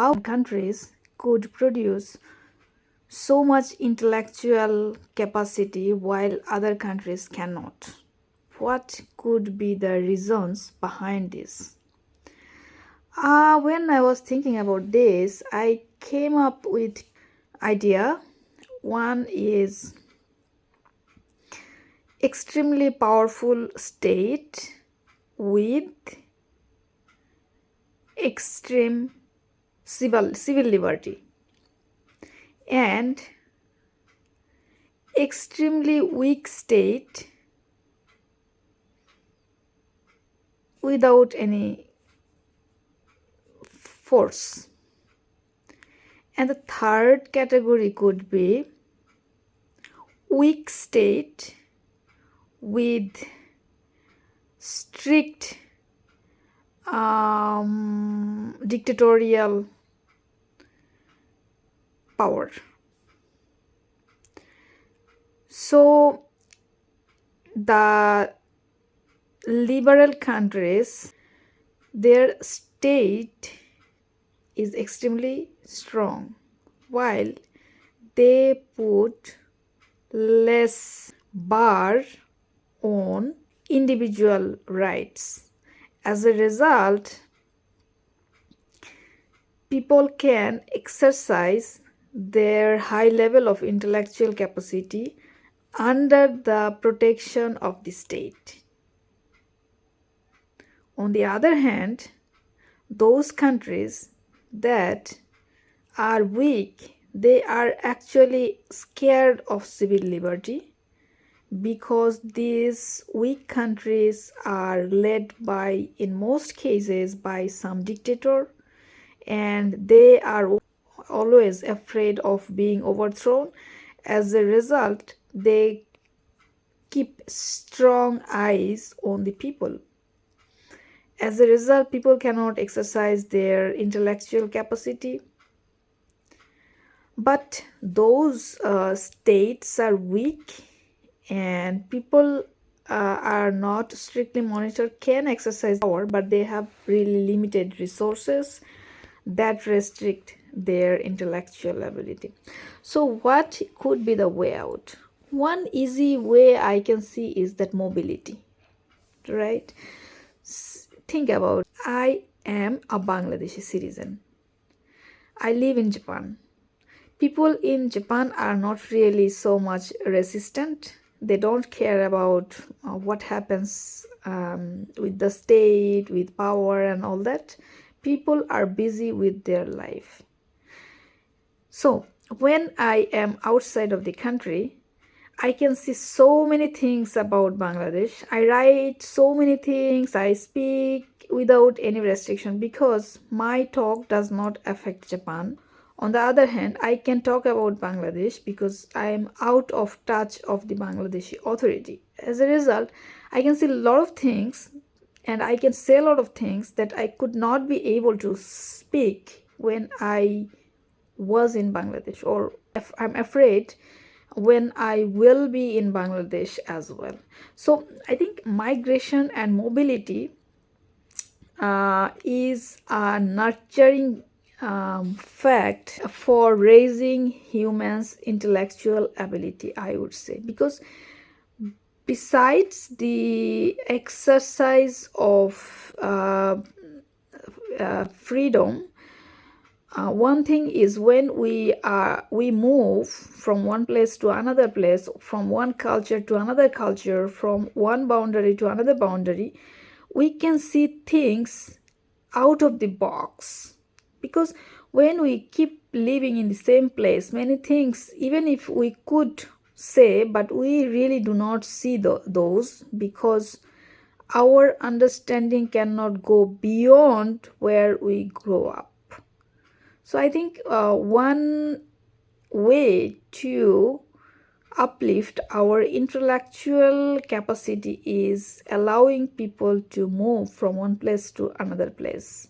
how countries could produce so much intellectual capacity while other countries cannot. What could be the reasons behind this? When I was thinking about this, I came up with idea. One is extremely powerful state with extreme civil liberty, and extremely weak state without any force. And the third category could be weak state with strict dictatorial power. So the liberal countries, their state is extremely strong, while they put less bar on individual rights. As a result, people can exercise their high level of intellectual capacity under the protection of the state. On the other hand, those countries that are weak, they are actually scared of civil liberty, because these weak countries are led by, in most cases, by some dictator, and they are always afraid of being overthrown. As a result, they keep strong eyes on the people. As a result, people cannot exercise their intellectual capacity. But those states are weak, and people are not strictly monitored, can exercise power, but they have really limited resources that restrict their intellectual ability. So what could be the way out? One easy way I can see is that mobility, right? Think about, I am a Bangladeshi citizen. I live in Japan. People in Japan are not really so much resistant. They don't care about what happens with the state, with power and all that. People are busy with their life. So when I am outside of the country, I can see so many things about Bangladesh. I write so many things, I speak without any restriction, because my talk does not affect Japan. On the other hand, I can talk about Bangladesh because I am out of touch of the Bangladeshi authority. As a result, I can see a lot of things, and I can say a lot of things that I could not be able to speak when I was in Bangladesh, or if I'm afraid when I will be in Bangladesh as well. So I think migration and mobility is a nurturing fact for raising humans' intellectual ability, I would say, because besides the exercise of freedom, one thing is, when we move from one place to another place, from one culture to another culture, from one boundary to another boundary, we can see things out of the box. Because when we keep living in the same place, many things, even if we could say, but we really do not see those, because our understanding cannot go beyond where we grow up. So I think one way to uplift our intellectual capacity is allowing people to move from one place to another place.